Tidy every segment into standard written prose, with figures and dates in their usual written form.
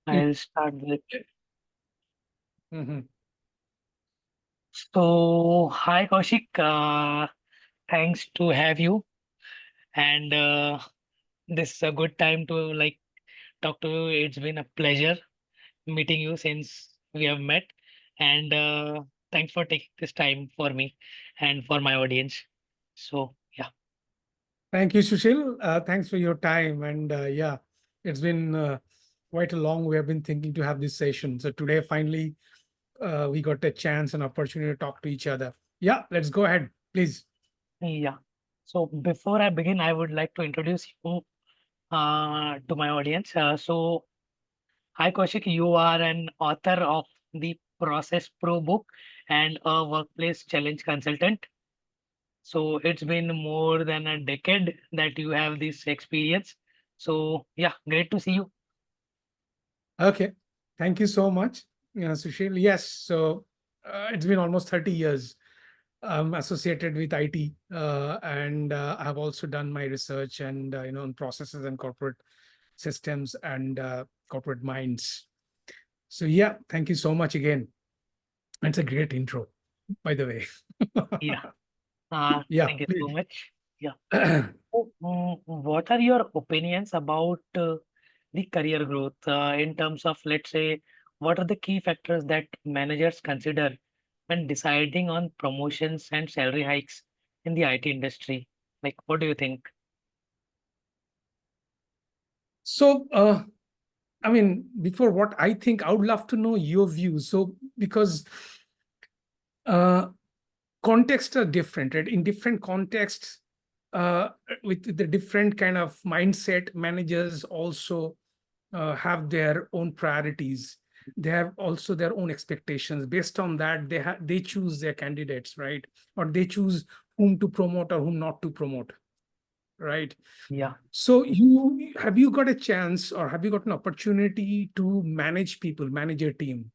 I'll start with. Mhm. So, hi Kaushik. Thanks to have you, and this is a good time to talk to you. It's been a pleasure meeting you since we have met, and thanks for taking this time for me and for my audience. So, yeah, Thank you, Sushil. Thanks for your time. And yeah, it's been quite a long. We have been thinking to have this session. So today, finally, we got a chance and opportunity to talk to each other. Yeah, let's go ahead, please. yeah. So before I begin, I would like to introduce you to my audience. Hi, Kaushik. You are an author of the Process Pro book and a workplace challenge consultant. So it's been more than a decade that you have this experience. So yeah, great to see you. Okay. Thank you so much, Sushil. Yes. So it's been almost 30 years associated with IT. And I have also done my research and, on processes and corporate systems and corporate minds. So yeah, thank you so much again. It's a great intro, by the way. Yeah. Yeah, Thank you so please. much. Yeah. So, what are your opinions about the career growth in terms of, let's say, what are the key factors that managers consider when deciding on promotions and salary hikes in the IT industry? Like, what do you think? So, I mean, before what I think, I would love to know your views. So, because uh, contexts are different, right? In different contexts, uh, with the different kind of mindset, managers also have their own priorities. They have also their own expectations. Based on that, they choose their candidates, right? Or they choose whom to promote or whom not to promote, right? Yeah. So you got a chance or have you got an opportunity to manage people, manage your team?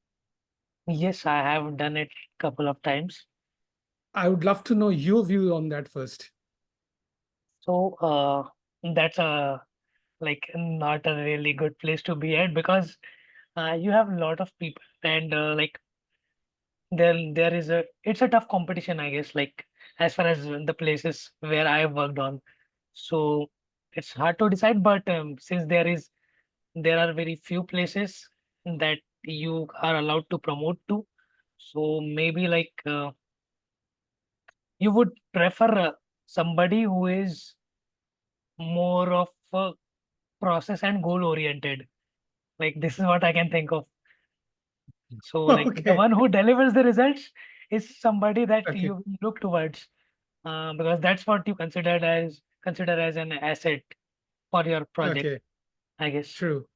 Yes, I have done it couple of times. I would love to know your view on that first. So, that's a not a really good place to be at because you have a lot of people and there is a it's a tough competition, I guess, like as far as the places where I have worked on. So it's hard to decide, but since there are very few places that you are allowed to promote to, so maybe you would prefer somebody who is more of a process and goal oriented. Like this is what I can think of. So like the Okay. one who delivers the results is somebody that Okay. you look towards because that's what you consider as an asset for your project, Okay. I guess. True.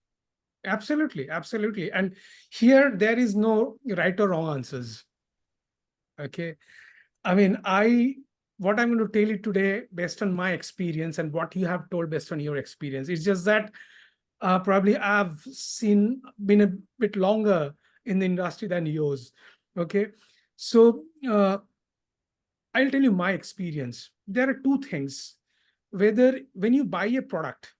Absolutely. Absolutely. And here there is no right or wrong answers. Okay. I mean, what I'm going to tell you today based on my experience and what you have told based on your experience. It's just that probably I've been a bit longer in the industry than yours. Okay. So I'll tell you my experience. There are two things. Whether when you buy a product,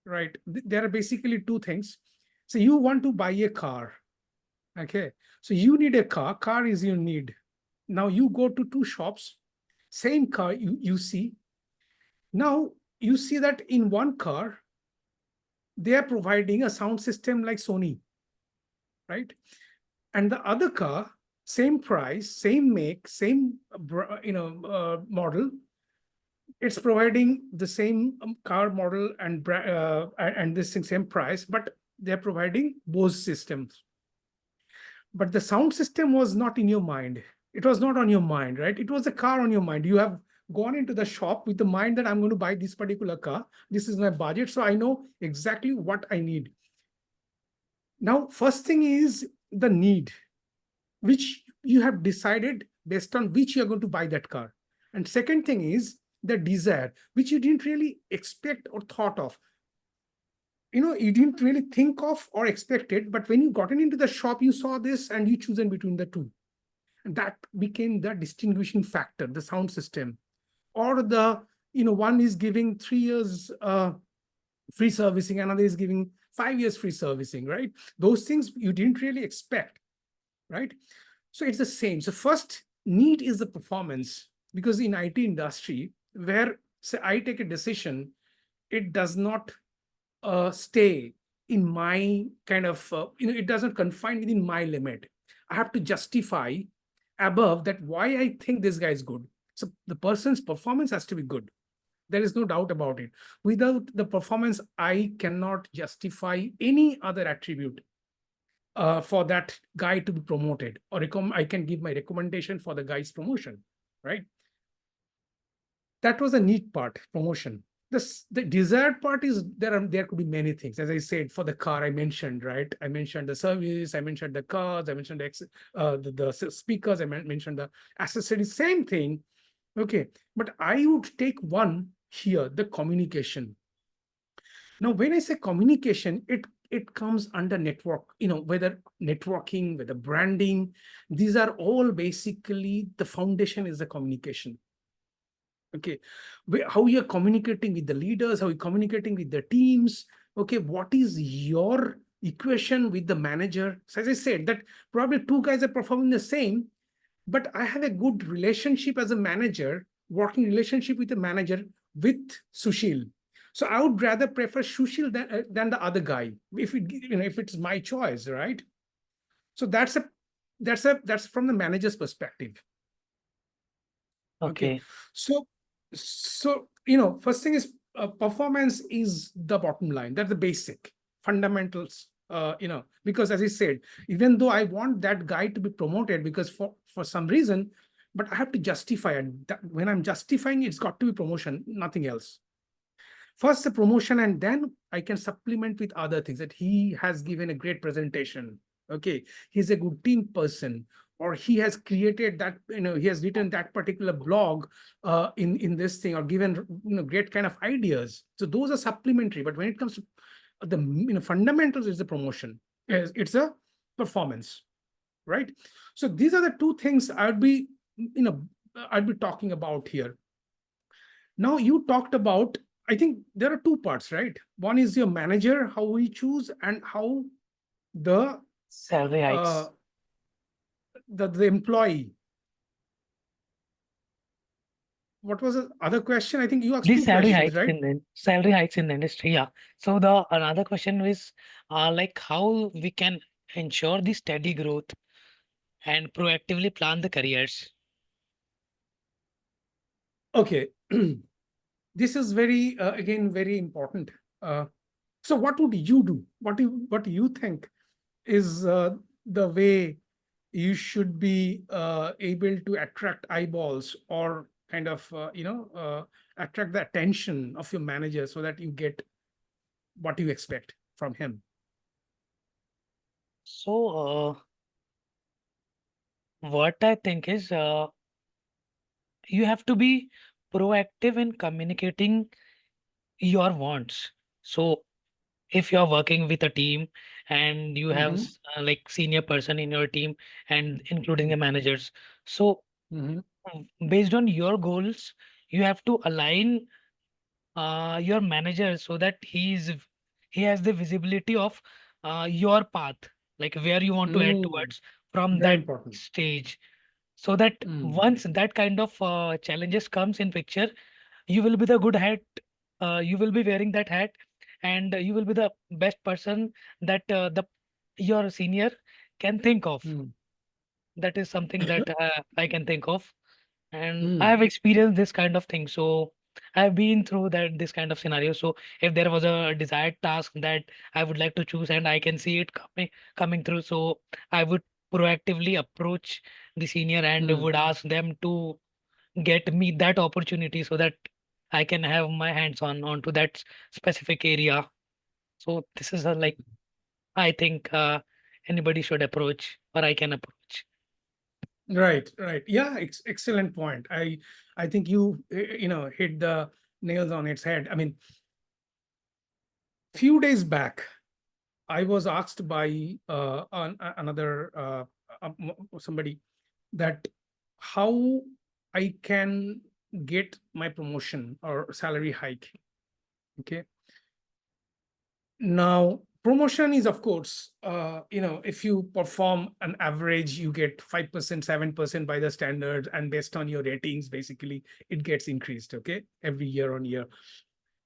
right, there are basically two things. So you want to buy a car. Okay. So you need a car. Car is your need. Now you go to two shops, same car you see. Now you see that in one car, they are providing a sound system like Sony, right? And the other car, same price, same make, same model, it's providing the same car model and this same price, but they're providing Bose systems. But the sound system was not in your mind. It was not on your mind, right? It was a car on your mind. You have gone into the shop with the mind that I'm going to buy this particular car. This is my budget, so I know exactly what I need. Now, first thing is the need, which you have decided based on which you're going to buy that car. And second thing is the desire, which you didn't really expect or thought of. You didn't really think of or expect it, but when you gotten into the shop, you saw this and you chosen between the two. And that became the distinguishing factor, the sound system. Or one is giving 3 years free servicing, another is giving 5 years free servicing, right? Those things you didn't really expect, right? So it's the same. So first need is the performance, because in IT industry, where say I take a decision, it does not stay in my kind of, it doesn't confine within my limit. I have to justify above that why I think this guy is good. So the person's performance has to be good. There is no doubt about it. Without the performance, I cannot justify any other attribute for that guy to be promoted, or I can give my recommendation for the guy's promotion, right? That was the neat part, promotion. The desired part is there could be many things. As I said, for the car, I mentioned, right? I mentioned the service, I mentioned the cars, I mentioned the speakers, I mentioned the accessories, same thing. Okay, but I would take one here, the communication. Now, when I say communication, it comes under network, whether networking, whether branding, these are all basically the foundation is the communication. Okay, how you're communicating with the leaders, how you're communicating with the teams. Okay, what is your equation with the manager? So as I said, that probably two guys are performing the same, but I have a good relationship as a manager, working relationship with the manager with Sushil. So I would rather prefer Sushil than the other guy, if it's my choice, right? So that's from the manager's perspective. Okay, Okay. so first thing is, performance is the bottom line. That's the basic fundamentals. Because as I said, even though I want that guy to be promoted, because for some reason, but I have to justify it. When I'm justifying, it's got to be promotion, nothing else. First the promotion, and then I can supplement with other things, that he has given a great presentation. Okay, he's a good team person, or he has created that, he has written that particular blog in this thing, or given great kind of ideas. So those are supplementary, but when it comes to the fundamentals, is the promotion, it's a performance, right? So these are the two things I'd be talking about here. Now you talked about, I think there are two parts, right? One is your manager, how we choose, and how the Salary uh, hikes. the employee. What was the other question? I think you asked The two questions, right? salary hikes in the industry, yeah. So the another question is like how we can ensure the steady growth and proactively plan the careers. Okay. This is very again very important. Uh, so what would you do? What do you think is the way you should be able to attract eyeballs, or kind of attract the attention of your manager, so that you get what you expect from him? So what I think is you have to be proactive in communicating your wants. So if you're working with a team and you have Hmm. like senior person in your team and including the managers, so Hmm. based on your goals, you have to align your manager so that he has the visibility of your path, like where you want to head Mm. towards from Very that important. stage. So that Mm. once that kind of challenges comes in picture, you will be the good hat, you will be wearing that hat, and you will be the best person that the your senior can think of. Mm. That is something that I can think of, and I Mm. have experienced this kind of thing. So I've been through that this kind of scenario. So if there was a desired task that I would like to choose and I can see it coming through, so I would proactively approach the senior and Mm. would ask them to get me that opportunity so that I can have my hands on onto that specific area. So this is a like I think anybody should approach or I can approach. Right, right. Yeah, excellent point. I think you hit the nails on its head. I mean, few days back, I was asked by another somebody, that how I can get my promotion or salary hike. Okay. Now, promotion is, of course, if you perform an average, you get 5%, 7% by the standards, and based on your ratings, basically, it gets increased, okay, every year on year.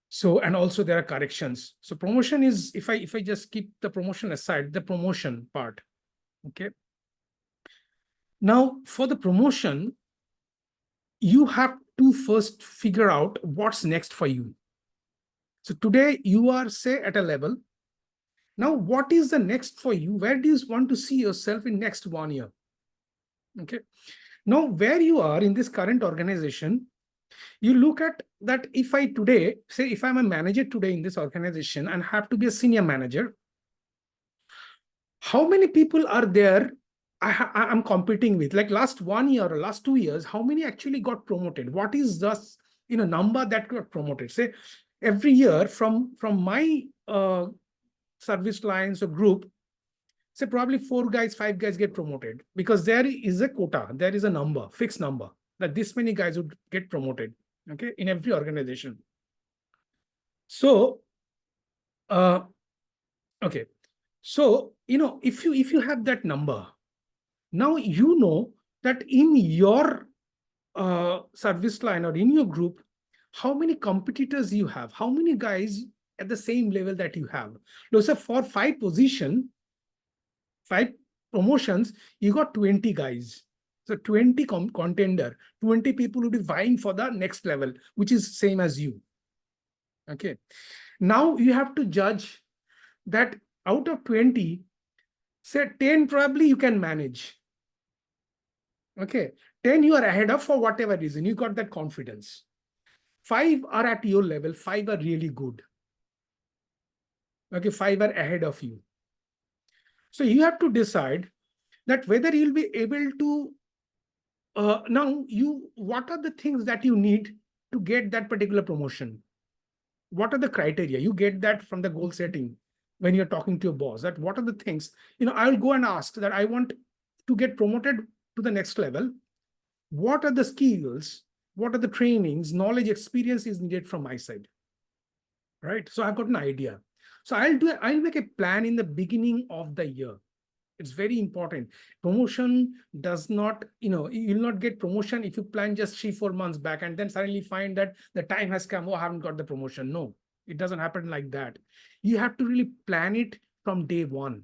So, and also there are corrections. So promotion is, if I just keep the promotion aside, the promotion part, okay. Now, for the promotion, you have to first figure out what's next for you. So today you are, say, at a level. Now, what is the next for you? Where do you want to see yourself in next 1 year? Okay. Now, where you are in this current organization, you look at that. If I today, say, if I'm a manager today in this organization and have to be a senior manager, how many people are there I'm competing with? Like last 1 year or last 2 years, how many actually got promoted? What is the number that got promoted? Say every year from my service lines or group, say probably 4 guys, 5 guys get promoted, because there is a quota, there is a number, fixed number, that this many guys would get promoted, okay, in every organization. So, okay. So, if you have that number, now you know that in your service line or in your group, how many competitors you have, how many guys at the same level that you have. So for 5 promotions, you got 20 guys. So 20 contender, 20 people will be vying for the next level, which is same as you. Okay. Now you have to judge that out of 20, say 10 probably you can manage. Okay. 10 you are ahead of for whatever reason. You got that confidence. 5 are at your level. 5 are really good. Okay. 5 are ahead of you. So you have to decide that whether you'll be able to what are the things that you need to get that particular promotion? What are the criteria? You get that from the goal setting when you're talking to your boss, that what are the things, I'll go and ask that I want to get promoted to the next level. What are the skills? What are the trainings, knowledge, experience is needed from my side? Right. So I've got an idea. So I'll make a plan in the beginning of the year. It's very important. Promotion does not, you'll not get promotion if you plan just 3-4 months back and then suddenly find that the time has come, oh, I haven't got the promotion. No, it doesn't happen like that. You have to really plan it from day one.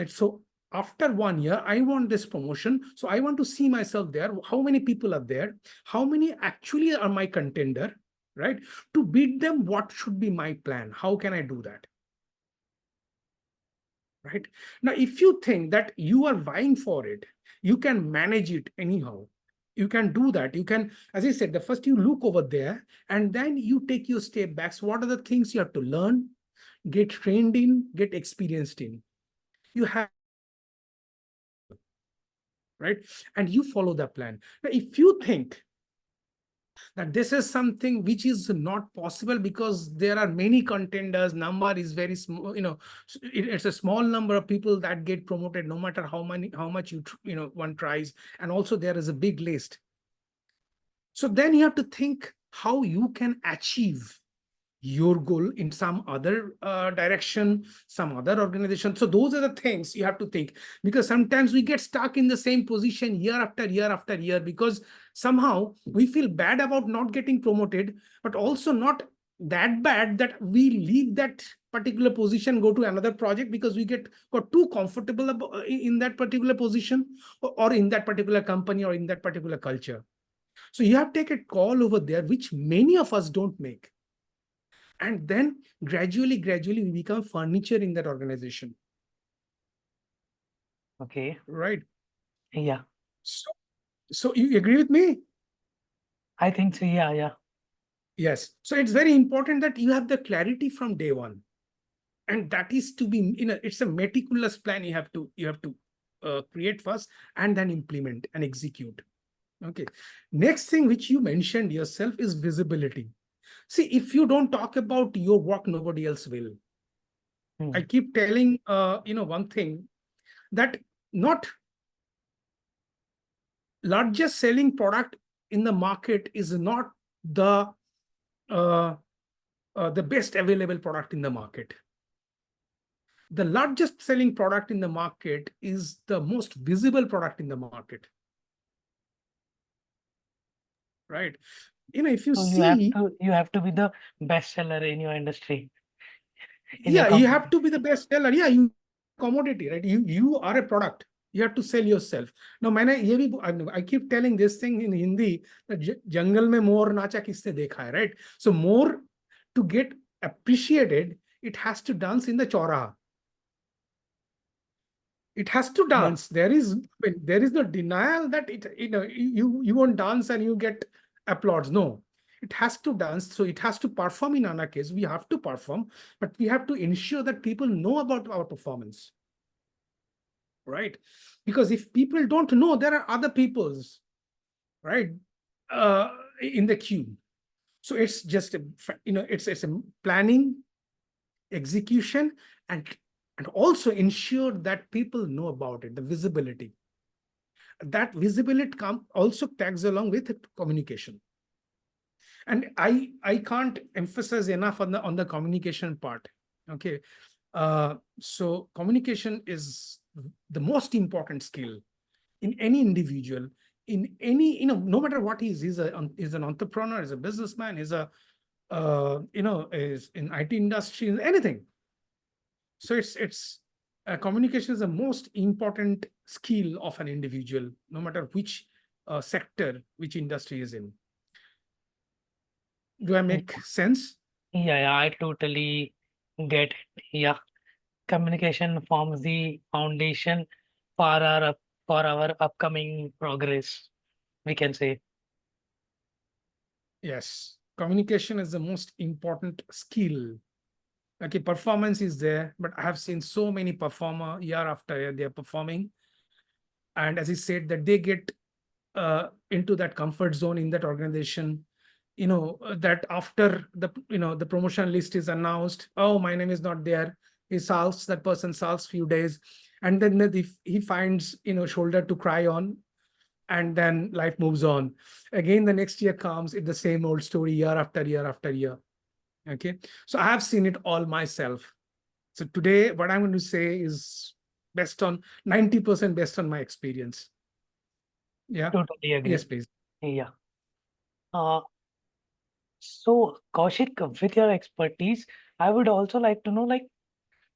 So after 1 year, I want this promotion. So I want to see myself there. How many people are there? How many actually are my contender, right? To beat them, what should be my plan? How can I do that? Right. Now, if you think that you are vying for it, you can manage it anyhow. You can do that. You can, as I said, the first you look over there and then you take your step back. So what are the things you have to learn, get trained in, get experienced in? You have, right? And you follow the plan. Now, if you think that this is something which is not possible because there are many contenders, number is very small, it's a small number of people that get promoted no matter how much one tries, and also there is a big list. So then you have to think how you can achieve your goal in some other direction, some other organization. So those are the things you have to think, because sometimes we get stuck in the same position year after year after year, because somehow we feel bad about not getting promoted, but also not that bad that we leave that particular position, go to another project because we got too comfortable in that particular position, or in that particular company, or in that particular culture. So you have to take a call over there, which many of us don't make. And then gradually, we become furniture in that organization. Okay. Right. Yeah. So you agree with me? I think so. Yeah. Yeah. Yes. So it's very important that you have the clarity from day one. And that is to be, it's a meticulous plan you have to create first and then implement and execute. Okay. Next thing which you mentioned yourself is visibility. See, if you don't talk about your work, nobody else will. I keep telling, one thing, that not largest selling product in the market is not the best available product in the market. the largest selling product in the market is the most visible product in the market, right? If you So see, you have to be the bestseller in your industry, in your yeah, you have company. to be the best seller. Yeah, you commodity, right? You are a product. You have to sell yourself. Now, I keep telling this thing in Hindi that jungle mein more nacha kisne dekha hai, right? So more, to get appreciated, it has to dance in the chora. It has to Yeah, dance. There is no denial that you won't dance and you get applause. No, it has to dance. So it has to perform. In our case, we have to perform, but we have to ensure that people know about our performance, right? Because if people don't know, there are other people's, right, uh, in the queue. So it's just it's a planning, execution, and also ensure that people know about it, the visibility. That visibility also tags along with communication. And I can't emphasize enough on the communication part. Okay. So communication is the most important skill in any individual, in any, no matter what he's an entrepreneur, is a businessman, is a is in IT industry, anything. So it's communication is the most important skill of an individual, no matter which sector, which industry is in. Do I yeah, make sense? yeah, I totally get it. Yeah, communication forms the foundation for for our upcoming progress, we can say. Yes. Communication is the most important skill. Okay, performance is there, but I have seen so many performer year after year, they are performing. And as I said, that they get into that comfort zone in that organization, that after the promotion list is announced, oh, my name is not there, that person solves few days, and then if he finds shoulder to cry on, and then life moves on again. The next year comes, it's the same old story, year after year after year. Okay, so I have seen it all myself. So today what I'm going to say is based on 90% based on my experience. Yeah. Totally Yes, agree. please. Yeah. Uh, so Kaushik, with your expertise, I would also like to know, like,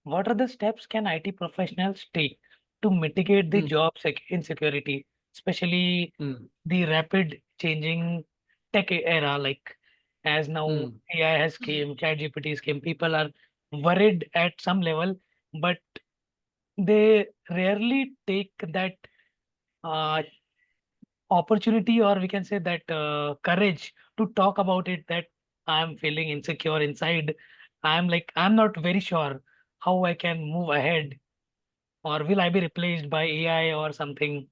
what are the steps can IT professionals take to mitigate the Mm, job insecurity, especially mm, the rapid changing tech era, like as now mm. AI has came, ChatGPT has came, people are worried at some level, but they rarely take that uh, opportunity, or we can say that courage to talk about it, that I'm feeling insecure inside. I'm not very sure how I can move ahead, or will I be replaced by AI or something.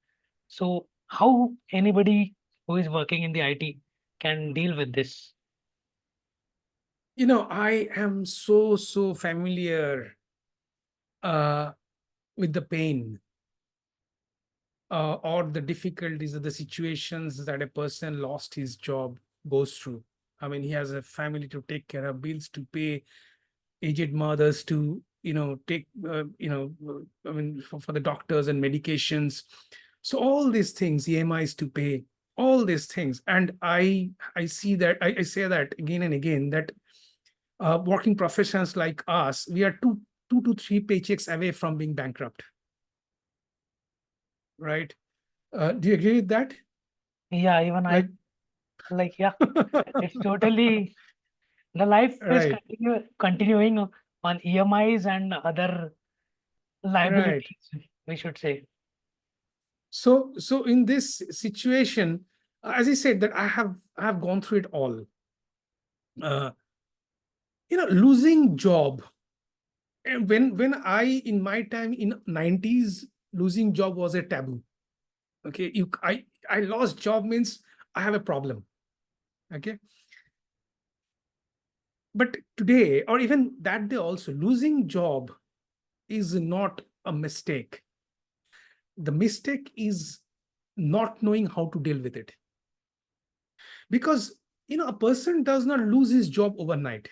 So how anybody who is working in the IT can deal with this? I am so familiar uh, with the pain or the difficulties of the situations that a person lost his job goes through. I mean, he has a family to take care of, bills to pay, aged mothers to take I mean, for the doctors and medications. So all these things, EMIs to pay, all these things. And I see that, I say that again and again, that working professionals like us, we are two to three paychecks away from being bankrupt, right? Do you agree with that? Yeah, even I, Like, like, yeah, it's totally, the life is right, continuing on EMIs and other right. liabilities, we should say. So in this situation, as I said, that I have gone through it all. Uh, Losing job. And when I, in my time in 90s, losing job was a taboo. Okay, I lost job means I have a problem. Okay, but today, or even that day also, losing job is not a mistake. The mistake is not knowing how to deal with it. Because a person does not lose his job overnight.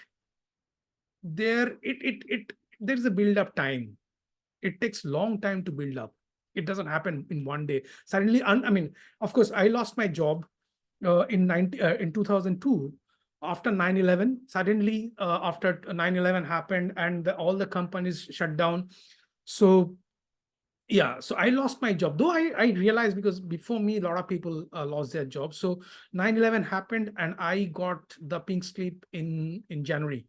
There it it it There's a build up time. It takes long time to build up. It doesn't happen in one day. Suddenly, I mean, of course, I lost my job in 2002 after 9/11. Suddenly, after 9/11 happened and all the companies shut down. So yeah, so I lost my job, though I realized, because before me a lot of people lost their jobs. So 9/11 happened and I got the pink slip in January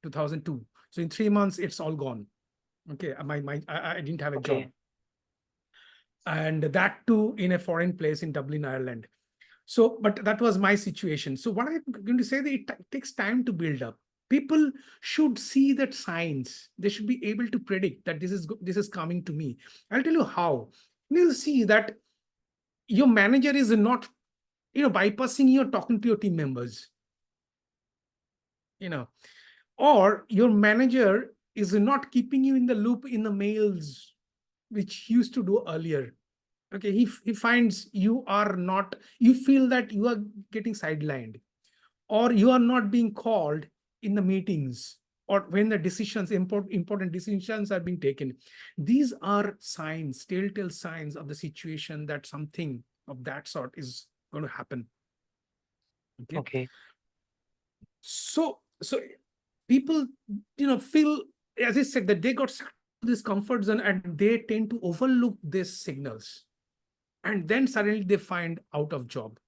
2002. So in 3 months it's all gone. Okay, I didn't have a job, Okay. and that too in a foreign place in Dublin, Ireland. So, but that was my situation. So what I'm going to say, that it takes time to build up. People should see that signs. They should be able to predict that this is coming to me. I'll tell you how. You'll see that your manager is not, bypassing you or talking to your team members, you know, or your manager is not keeping you in the loop in the mails, which he used to do earlier. Okay, he finds you feel that you are getting sidelined, or you are not being called in the meetings, or when the important decisions are being taken. These are signs, telltale signs of the situation, that something of that sort is going to happen. Okay, Okay. so people, feel, as I said, that they got stuck in this comfort zone and they tend to overlook these signals, and then suddenly they find out of job.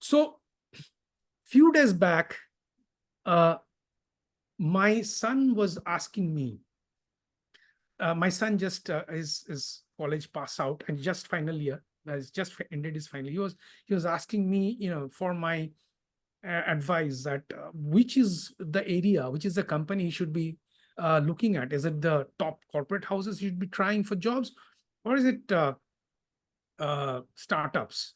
So few days back, uh, my son was asking me. My son just is college pass out and just final year, has just ended his final. He was asking me, for my advice, that which is the area, which is the company he should be looking at. Is it the top corporate houses he should be trying for jobs, or is it startups?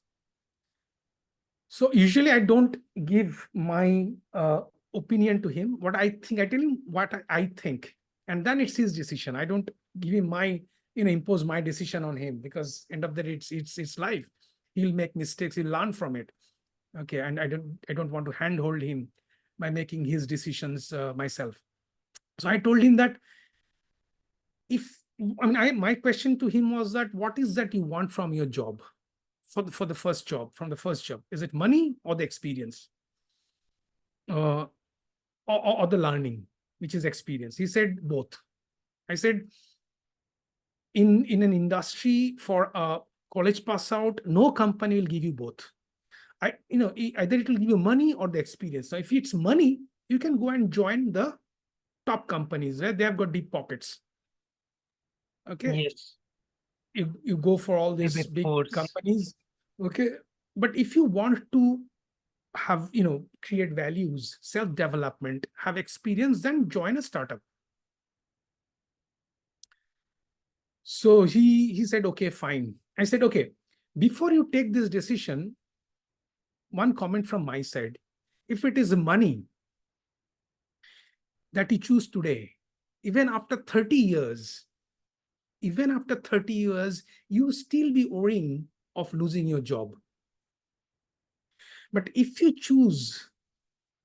So usually I don't give my opinion to him. What I think, I tell him what I think, and then it's his decision. I don't give him my, impose my decision on him, because end of the day, it's life. He'll make mistakes. He'll learn from it. Okay, and I don't want to handhold him by making his decisions myself. So I told him that, if I mean, my question to him was that, what is that you want from your job, for the first job, from the first job? Is it money or the experience? uh, or the learning, which is experience? He said both. I said, in an industry for a college pass out, no company will give you both. Either it will give you money or the experience. So if it's money, you can go and join the top companies, right? They have got deep pockets. Okay, Yes. you go for all The these big big fours. companies. Okay, but if you want to have, create values, self development, have experience, then join a startup. So he said, okay, fine. I said, okay, before you take this decision, one comment from my side. If it is money that you choose today, even after 30 years, even after 30 years, you still be worrying of losing your job. But if you choose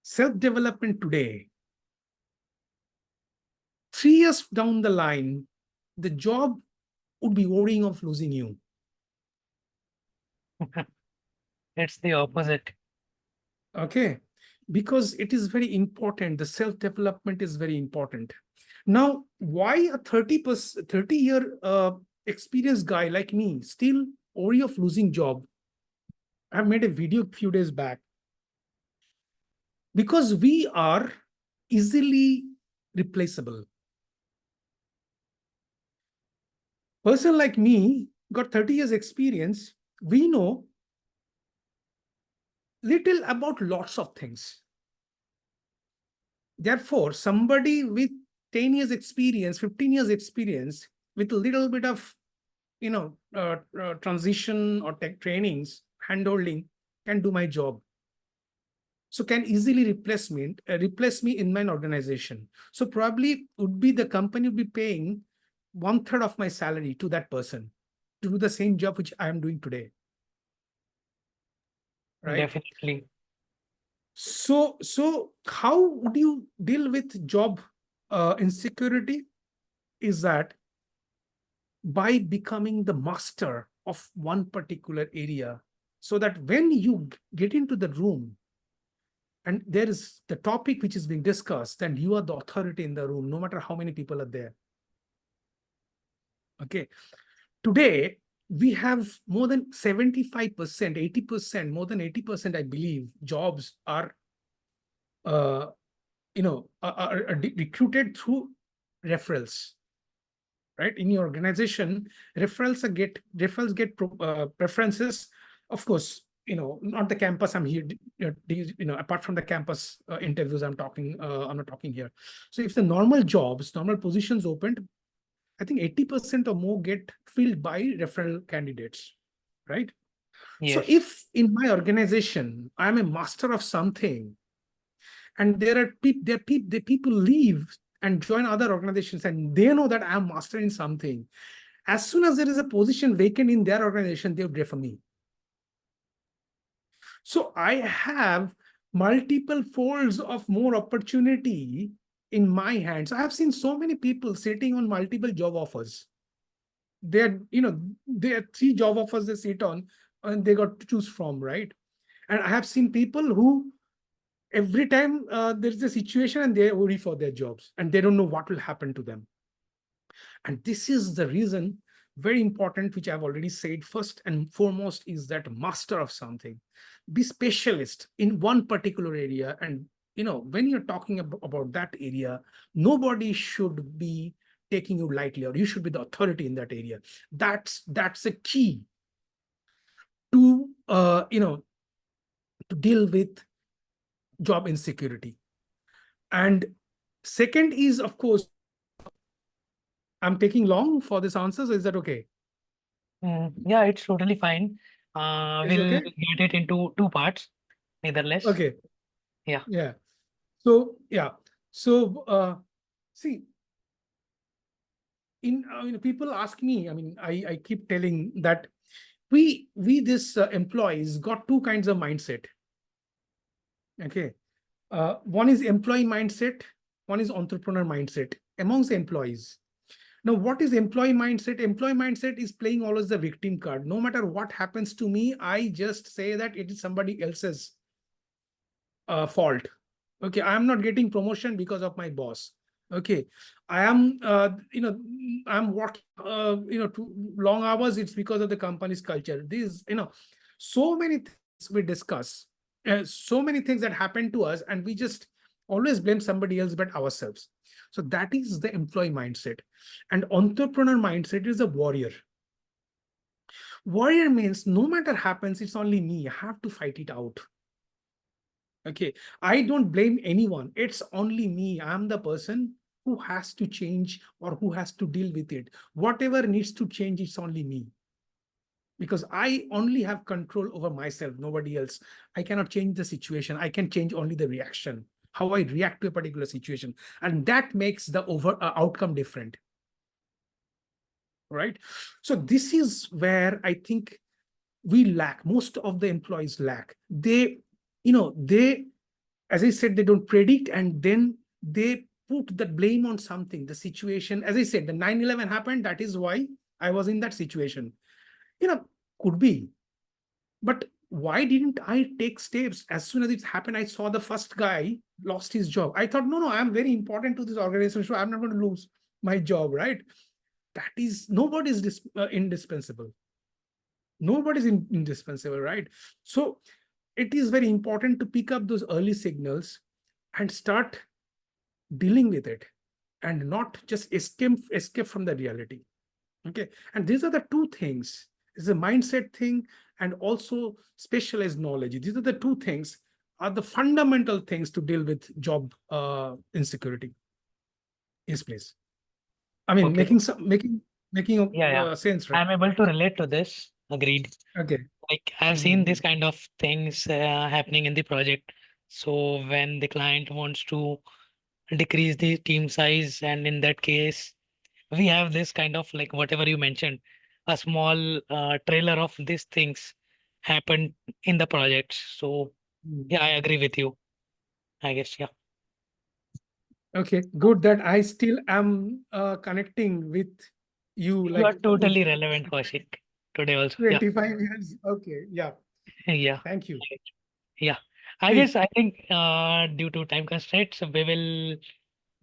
self-development today, 3 years down the line, the job would be worrying of losing you. It's the opposite. Okay, because it is very important. The self-development is very important. Now, why a 30-year experienced guy like me still worry of losing job? I made a video a few days back. Because we are easily replaceable. Person like me got 30 years experience. We know little about lots of things. Therefore, somebody with 10 years experience, 15 years experience, with a little bit of, transition or tech trainings, handholding, can do my job. So can easily replace me in my organization. So probably would be the company would be paying 1/3 of my salary to that person to do the same job which I am doing today, right? Definitely. So how would you deal with job insecurity? is that by becoming the master of one particular area, so that when you get into the room and there is the topic which is being discussed, and you are the authority in the room, no matter how many people are there. Okay. Today, we have more than 75%, 80%, more than 80%, I believe, jobs are, uh, are recruited through referrals, right? In your organization, referrals get preferences. Of course, not the campus. I'm here, apart from the campus interviews, I'm not talking here. So if the normal jobs, normal positions opened, I think 80% or more get filled by referral candidates, right? So Yes. if in my organization I'm a master of something, and the people leave and join other organizations, and they know that I'm master in something, as soon as there is a position vacant in their organization, they would refer me. So I have multiple folds of more opportunity in my hands. I have seen so many people sitting on multiple job offers. There are three job offers they sit on, and they got to choose from, right? And I have seen people who every time there's a situation, and they worry for their jobs, and they don't know what will happen to them. And this is the reason, very important, which I've already said. First and foremost is that master of something, be specialist in one particular area. And when you're talking about that area, nobody should be taking you lightly, or you should be the authority in that area. That's a key to to deal with job insecurity. And second is, of course, I'm taking long for this answer, so is that okay? Yeah, it's totally fine. Is We'll okay? get it into two parts, neither less. Okay. Yeah. Yeah. So yeah. So see, people ask me. I mean, I keep telling that we this employees got two kinds of mindset. Okay. One is employee mindset. One is entrepreneur mindset amongst the employees. Now, what is employee mindset? Employee mindset is playing always the victim card. No matter what happens to me, I just say that it is somebody else's fault. Okay, I am not getting promotion because of my boss. Okay, I am I'm working too long hours, it's because of the company's culture. These, so many things we discuss, so many things that happen to us, and we just always blame somebody else but ourselves. So that is the employee mindset. And entrepreneur mindset is a warrior. Warrior means no matter happens, it's only me, I have to fight it out. Okay, I don't blame anyone. It's only me. I'm the person who has to change, or who has to deal with it. Whatever needs to change, it's only me. Because I only have control over myself, nobody else. I cannot change the situation. I can change only the reaction, how I react to a particular situation. And that makes the outcome different. Right? So this is where I think we lack, most of the employees lack. They, as I said, they don't predict, and then they put the blame on something, the situation. As I said, the 9/11 happened. That is why I was in that situation. You know, could be. But why didn't I take steps? As soon as it happened, I saw the first guy lost his job. I thought, no, I'm very important to this organization, so I'm not going to lose my job, right? That is, nobody is indispensable. Nobody's indispensable, right? So it is very important to pick up those early signals and start dealing with it, and not just escape from the reality. Okay, and these are the two things. It's a mindset thing, and also specialized knowledge. These are the two things, are the fundamental things to deal with job insecurity. Yes, please. I mean, Okay. making Yeah, yeah. sense, right? I'm able to relate to this. Agreed. Okay. Like I've seen Mhm. this kind of things happening in the project. So when the client wants to decrease the team size, and in that case, we have this kind of like whatever you mentioned, a small trailer of these things happened in the project. So Mhm. yeah, I agree with you. I guess yeah. Okay, good that I still am connecting with you You are like with totally relevant, Kaushik, today also. Yeah. 25 years. Okay, yeah, Yeah. thank you. Right. Yeah. Please. I think due to time constraints, we will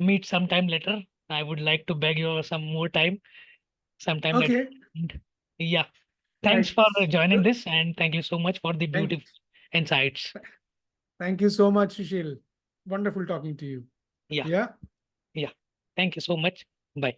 meet sometime later. I would like to beg you some more time, sometime later. Okay, And yeah. Thanks right. for joining this, and thank you so much for the Thank, beautiful insights. thank you so much, Sushil. Wonderful talking to you. Yeah. Yeah. Yeah. Thank you so much. Bye.